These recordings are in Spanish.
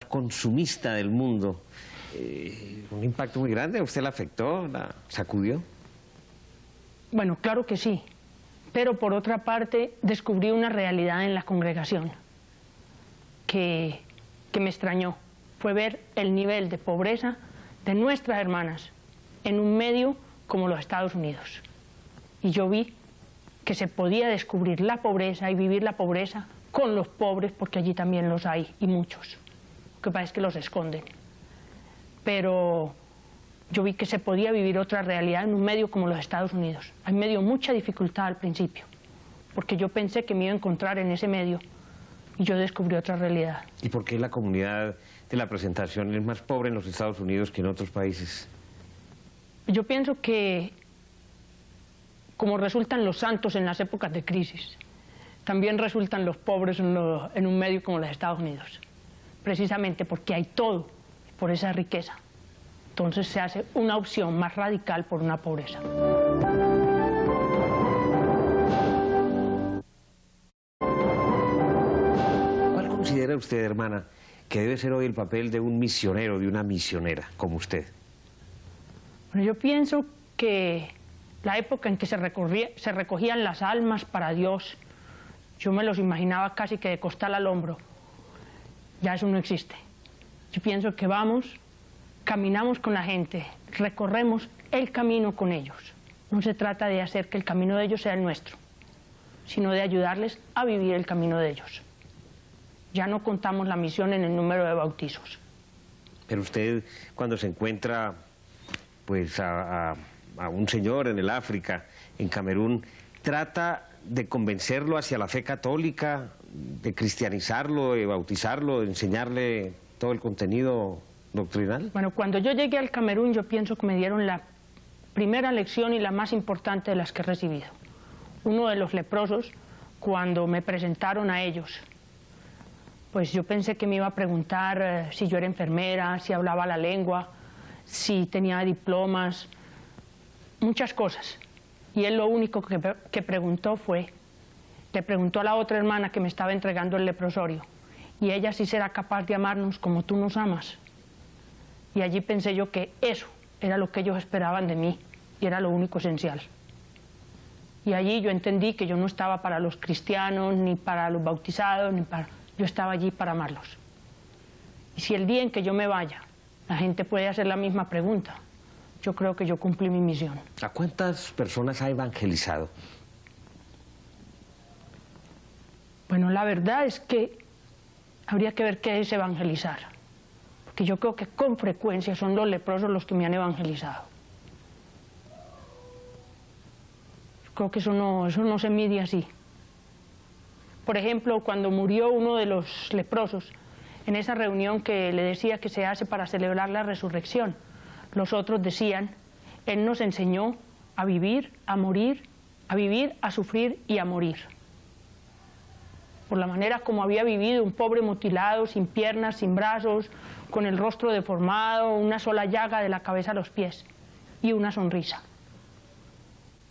consumista del mundo. Un impacto muy grande. ¿A usted la afectó? ¿La sacudió? Bueno, claro que sí. Pero por otra parte, descubrí una realidad en la congregación que me extrañó. Fue ver el nivel de pobreza de nuestras hermanas en un medio como los Estados Unidos. Y yo vi que se podía descubrir la pobreza y vivir la pobreza con los pobres, porque allí también los hay, y muchos. Lo que pasa es que los esconden. Pero yo vi que se podía vivir otra realidad en un medio como los Estados Unidos. A mí me dio mucha dificultad al principio, porque yo pensé que me iba a encontrar en ese medio, y yo descubrí otra realidad. ¿Y por qué la comunidad de la Presentación es más pobre en los Estados Unidos que en otros países? Yo pienso que, como resultan los santos en las épocas de crisis, también resultan los pobres en un medio como los Estados Unidos, precisamente porque hay todo por esa riqueza. Entonces se hace una opción más radical por una pobreza. ¿Cuál considera usted, hermana, que debe ser hoy el papel de un misionero, de una misionera como usted? Bueno, yo pienso que la época en que se recogían las almas para Dios, yo me los imaginaba casi que de costal al hombro. Ya eso no existe. Yo pienso que caminamos con la gente, recorremos el camino con ellos. No se trata de hacer que el camino de ellos sea el nuestro, sino de ayudarles a vivir el camino de ellos. Ya no contamos la misión en el número de bautizos. Pero usted, cuando se encuentra pues a un señor en el África, en Camerún, trata de convencerlo hacia la fe católica, de cristianizarlo, de bautizarlo, de enseñarle todo el contenido doctrinal. Bueno, cuando yo llegué al Camerún, yo pienso que me dieron la primera lección y la más importante de las que he recibido. Uno de los leprosos, cuando me presentaron a ellos, pues yo pensé que me iba a preguntar si yo era enfermera, si hablaba la lengua, si tenía diplomas, muchas cosas. Y él lo único que preguntó le preguntó a la otra hermana que me estaba entregando el leprosorio, y ella sí será capaz de amarnos como tú nos amas. Y allí pensé yo que eso era lo que ellos esperaban de mí, y era lo único esencial. Y allí yo entendí que yo no estaba para los cristianos, ni para los bautizados, yo estaba allí para amarlos. Y si el día en que yo me vaya, la gente puede hacer la misma pregunta, yo creo que yo cumplí mi misión. ¿A cuántas personas ha evangelizado? Bueno, la verdad es que habría que ver qué es evangelizar, porque yo creo que con frecuencia son los leprosos los que me han evangelizado. Creo que eso no se mide así. Por ejemplo, cuando murió uno de los leprosos, en esa reunión que le decía que se hace para celebrar la resurrección, los otros decían, él nos enseñó a vivir, a morir, a vivir, a sufrir y a morir. Por la manera como había vivido un pobre mutilado, sin piernas, sin brazos, con el rostro deformado, una sola llaga de la cabeza a los pies y una sonrisa.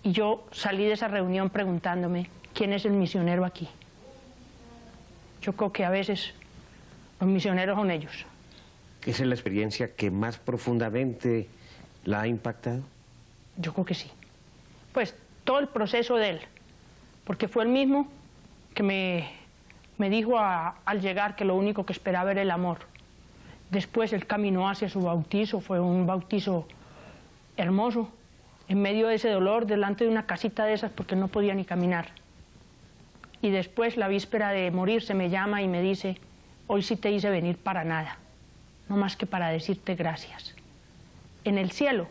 Y yo salí de esa reunión preguntándome, ¿quién es el misionero aquí? Yo creo que a veces los misioneros son ellos. ¿Esa es la experiencia que más profundamente la ha impactado? Yo creo que sí. Pues todo el proceso de él, porque fue el mismo que me dijo al llegar que lo único que esperaba era el amor. Después él caminó hacia su bautizo, fue un bautizo hermoso, en medio de ese dolor, delante de una casita de esas porque no podía ni caminar. Y después, la víspera de morirse, me llama y me dice, hoy sí te hice venir para nada, no más que para decirte gracias. En el cielo,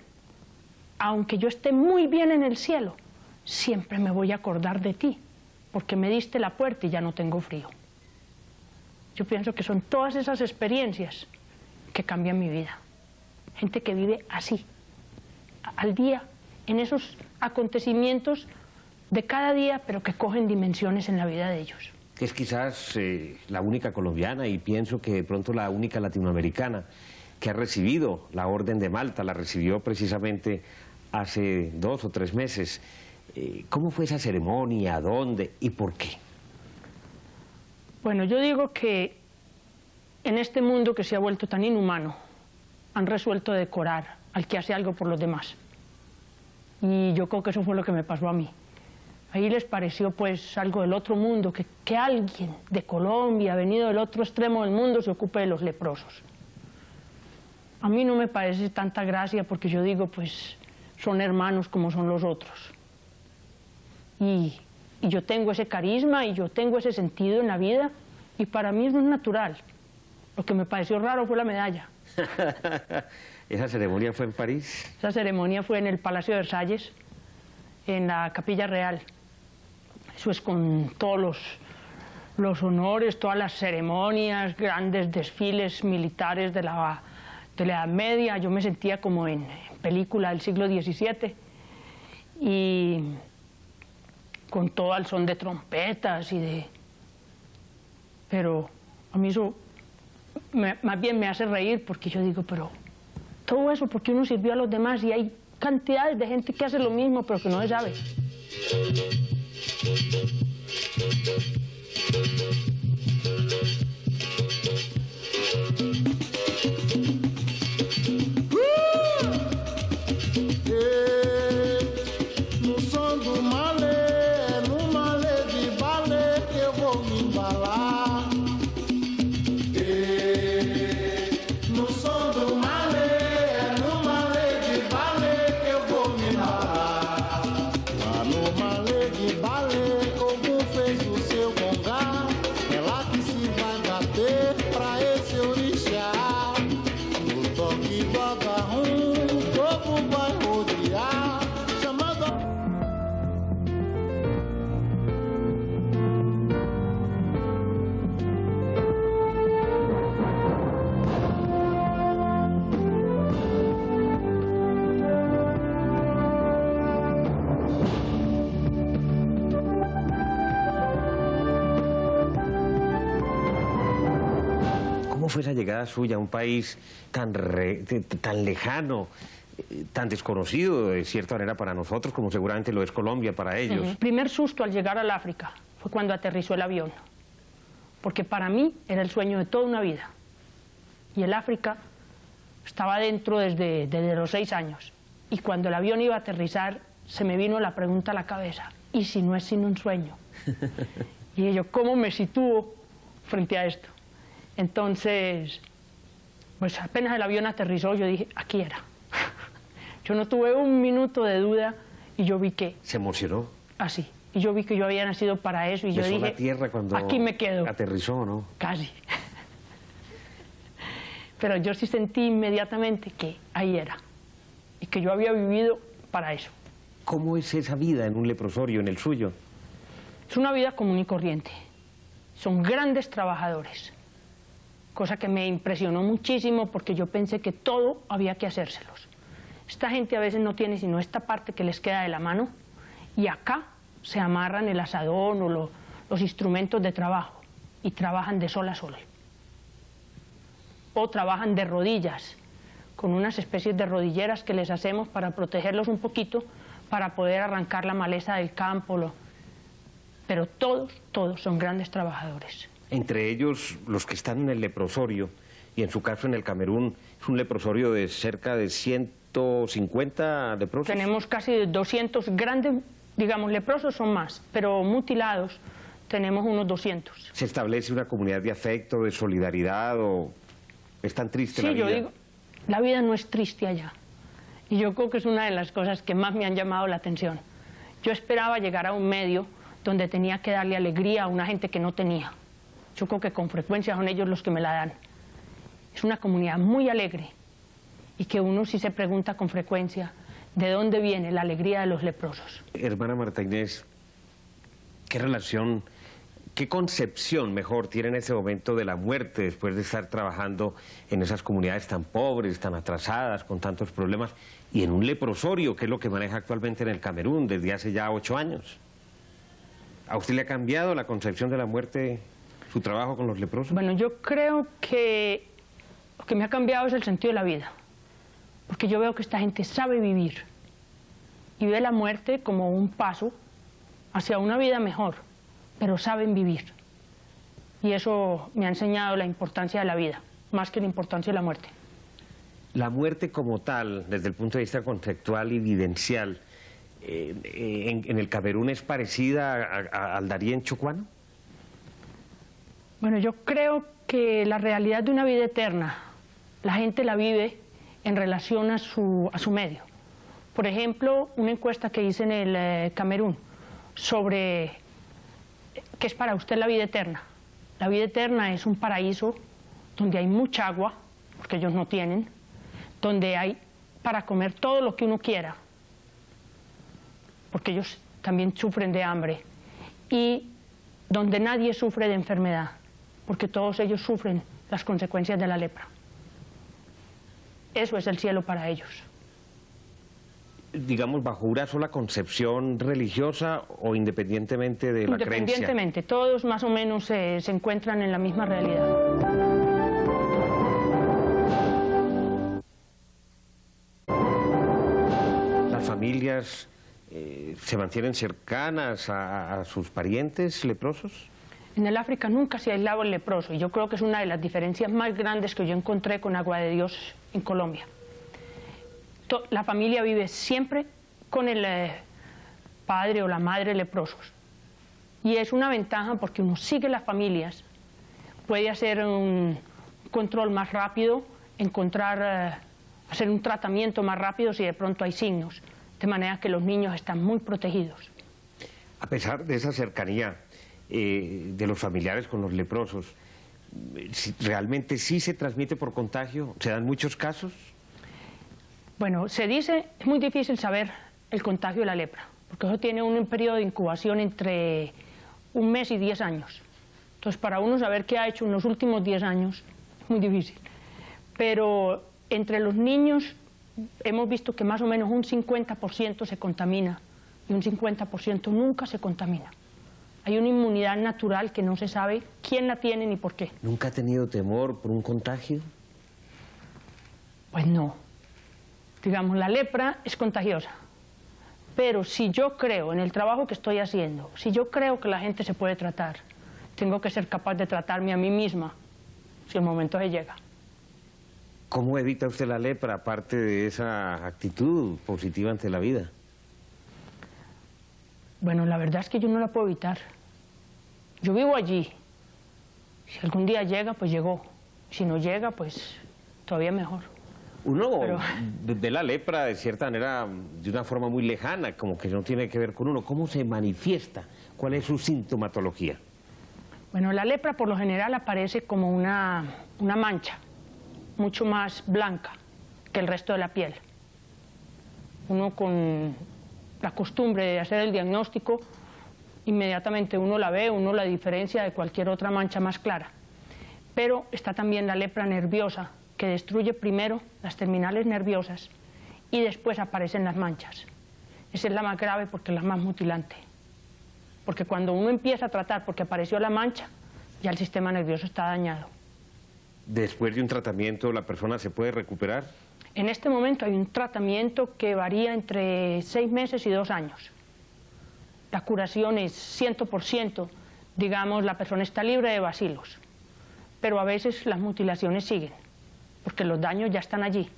aunque yo esté muy bien en el cielo, siempre me voy a acordar de ti, porque me diste la puerta y ya no tengo frío. Yo pienso que son todas esas experiencias que cambian mi vida. Gente que vive así, al día, en esos acontecimientos de cada día, pero que cogen dimensiones en la vida de ellos. Es quizás la única colombiana y pienso que de pronto la única latinoamericana que ha recibido la Orden de Malta, la recibió precisamente hace 2 o 3 meses. ¿Cómo fue esa ceremonia? ¿Dónde y por qué? Bueno, yo digo que en este mundo que se ha vuelto tan inhumano, han resuelto decorar al que hace algo por los demás. Y yo creo que eso fue lo que me pasó a mí. Ahí les pareció pues algo del otro mundo, que alguien de Colombia, venido del otro extremo del mundo, se ocupe de los leprosos. A mí no me parece tanta gracia porque yo digo, pues son hermanos como son los otros. Y yo tengo ese carisma y yo tengo ese sentido en la vida y para mí eso es natural. Lo que me pareció raro fue la medalla. ¿Esa ceremonia fue en París? Esa ceremonia fue en el Palacio de Versalles, en la Capilla Real. Eso es con todos los honores, todas las ceremonias, grandes desfiles militares de la Edad Media. Yo me sentía como en película del siglo XVII y con todo el son de trompetas y de... Pero a mí eso más bien me hace reír porque yo digo, pero todo eso porque uno sirvió a los demás y hay cantidades de gente que hace lo mismo pero que no se sabe. No som do malê, no malê de balé que eu vou me embalar. No som do malê, no malê de balé que eu vou me embalar. Lá no malê de balé, Ogum fez o seu congá. É lá que se vai bater pra esse orixá. No toque do agarrum, o povo vai rodear, chamando a... ¿Cómo fue esa llegada suya a un país tan lejano, tan desconocido de cierta manera para nosotros, como seguramente lo es Colombia para ellos? El primer susto al llegar al África fue cuando aterrizó el avión, porque para mí era el sueño de toda una vida. Y el África estaba dentro desde los 6 años. Y cuando el avión iba a aterrizar, se me vino la pregunta a la cabeza, ¿y si no es sino un sueño? Y yo, ¿cómo me sitúo frente a esto? Entonces, pues apenas el avión aterrizó, yo dije, aquí era. Yo no tuve un minuto de duda y yo vi que... ¿Se emocionó? Así. Y yo vi que yo había nacido para eso y yo ¿Besó dije, la tierra cuando aquí me quedo. aterrizó, no? Casi. Pero yo sí sentí inmediatamente que ahí era y que yo había vivido para eso. ¿Cómo es esa vida en un leprosorio, en el suyo? Es una vida común y corriente. Son grandes trabajadores, cosa que me impresionó muchísimo porque yo pensé que todo había que hacérselos. Esta gente a veces no tiene sino esta parte que les queda de la mano y acá se amarran el asadón o los instrumentos de trabajo y trabajan de sol a sol. O trabajan de rodillas, con unas especies de rodilleras que les hacemos para protegerlos un poquito, para poder arrancar la maleza del campo. Pero todos son grandes trabajadores. Entre ellos, los que están en el leprosorio, y en su caso en el Camerún, es un leprosorio de cerca de 150 leprosos. Tenemos casi 200 grandes, digamos, leprosos son más, pero mutilados tenemos unos 200. ¿Se establece una comunidad de afecto, de solidaridad o es tan triste la vida? Sí, yo digo, la vida no es triste allá. Y yo creo que es una de las cosas que más me han llamado la atención. Yo esperaba llegar a un medio donde tenía que darle alegría a una gente que no tenía. Yo creo que con frecuencia son ellos los que me la dan. Es una comunidad muy alegre y que uno sí se pregunta con frecuencia de dónde viene la alegría de los leprosos. Hermana Marta Inés, ¿qué relación, qué concepción mejor tiene en ese momento de la muerte después de estar trabajando en esas comunidades tan pobres, tan atrasadas, con tantos problemas, y en un leprosorio, que es lo que maneja actualmente en el Camerún desde hace ya 8 años? ¿A usted le ha cambiado la concepción de la muerte, su trabajo con los leprosos? Bueno, yo creo que lo que me ha cambiado es el sentido de la vida, porque yo veo que esta gente sabe vivir y ve la muerte como un paso hacia una vida mejor, pero saben vivir. Y eso me ha enseñado la importancia de la vida, más que la importancia de la muerte. La muerte como tal, desde el punto de vista conceptual y vivencial, en el Camerún es parecida al Darién chocuano. Bueno, yo creo que la realidad de una vida eterna, la gente la vive en relación a su medio. Por ejemplo, una encuesta que hice en el Camerún sobre qué es para usted la vida eterna. La vida eterna es un paraíso donde hay mucha agua, porque ellos no tienen, donde hay para comer todo lo que uno quiera, porque ellos también sufren de hambre, y donde nadie sufre de enfermedad, porque todos ellos sufren las consecuencias de la lepra. Eso es el cielo para ellos. Digamos, bajo una sola concepción religiosa o independientemente de la creencia. Independientemente, todos más o menos se encuentran en la misma realidad. ¿Las familias se mantienen cercanas a sus parientes leprosos? En el África nunca se ha aislado el leproso, y yo creo que es una de las diferencias más grandes que yo encontré con Agua de Dios en Colombia. La familia vive siempre con el padre o la madre leprosos, y es una ventaja porque uno sigue las familias, puede hacer un control más rápido, hacer un tratamiento más rápido si de pronto hay signos, de manera que los niños están muy protegidos. A pesar de esa cercanía de los familiares con los leprosos, ¿realmente sí se transmite por contagio? ¿Se dan muchos casos? Bueno, se dice, es muy difícil saber el contagio de la lepra, porque eso tiene un periodo de incubación entre 1 mes y 10 años. Entonces, para uno saber qué ha hecho en los últimos 10 años, es muy difícil. Pero entre los niños hemos visto que más o menos un 50% se contamina y un 50% nunca se contamina. Hay una inmunidad natural que no se sabe quién la tiene ni por qué. ¿Nunca ha tenido temor por un contagio? Pues no. Digamos, la lepra es contagiosa, pero si yo creo en el trabajo que estoy haciendo, si yo creo que la gente se puede tratar, tengo que ser capaz de tratarme a mí misma, si el momento se llega. ¿Cómo evita usted la lepra, aparte de esa actitud positiva ante la vida? Bueno, la verdad es que yo no la puedo evitar. Yo vivo allí. Si algún día llega, pues llegó. Si no llega, pues todavía mejor. Uno ve la lepra de cierta manera, de una forma muy lejana, como que no tiene que ver con uno. ¿Cómo se manifiesta? ¿Cuál es su sintomatología? Bueno, la lepra por lo general aparece como una mancha, mucho más blanca que el resto de la piel. Uno con la costumbre de hacer el diagnóstico, inmediatamente uno la ve, uno la diferencia de cualquier otra mancha más clara. Pero está también la lepra nerviosa, que destruye primero las terminales nerviosas y después aparecen las manchas. Esa es la más grave porque es la más mutilante. Porque cuando uno empieza a tratar porque apareció la mancha, ya el sistema nervioso está dañado. ¿Después de un tratamiento la persona se puede recuperar? En este momento hay un tratamiento que varía entre 6 meses y 2 años. La curación es 100%, digamos, la persona está libre de bacilos, pero a veces las mutilaciones siguen, porque los daños ya están allí.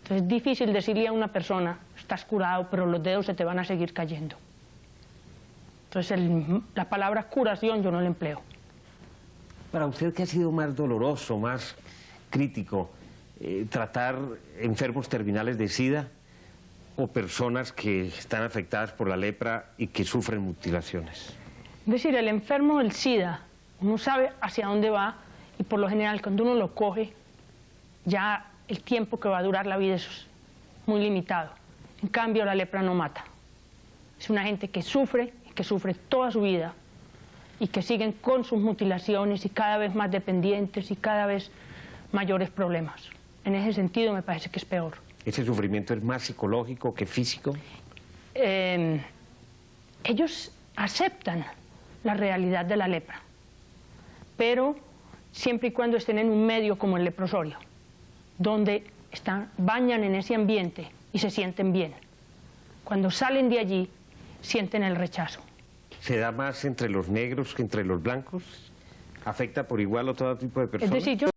Entonces es difícil decirle a una persona, estás curado, pero los dedos se te van a seguir cayendo. Entonces la palabra curación yo no la empleo. Para usted, ¿qué ha sido más doloroso, más crítico? ¿Tratar enfermos terminales de SIDA o personas que están afectadas por la lepra y que sufren mutilaciones? Es decir, el enfermo del SIDA, uno sabe hacia dónde va y por lo general cuando uno lo coge, ya el tiempo que va a durar la vida es muy limitado. En cambio, la lepra no mata. Es una gente que sufre toda su vida y que siguen con sus mutilaciones y cada vez más dependientes y cada vez mayores problemas. En ese sentido me parece que es peor. ¿Ese sufrimiento es más psicológico que físico? Ellos aceptan la realidad de la lepra, pero siempre y cuando estén en un medio como el leprosorio, donde bañan en ese ambiente y se sienten bien. Cuando salen de allí, sienten el rechazo. ¿Se da más entre los negros que entre los blancos? ¿Afecta por igual a todo tipo de personas? Es decir, yo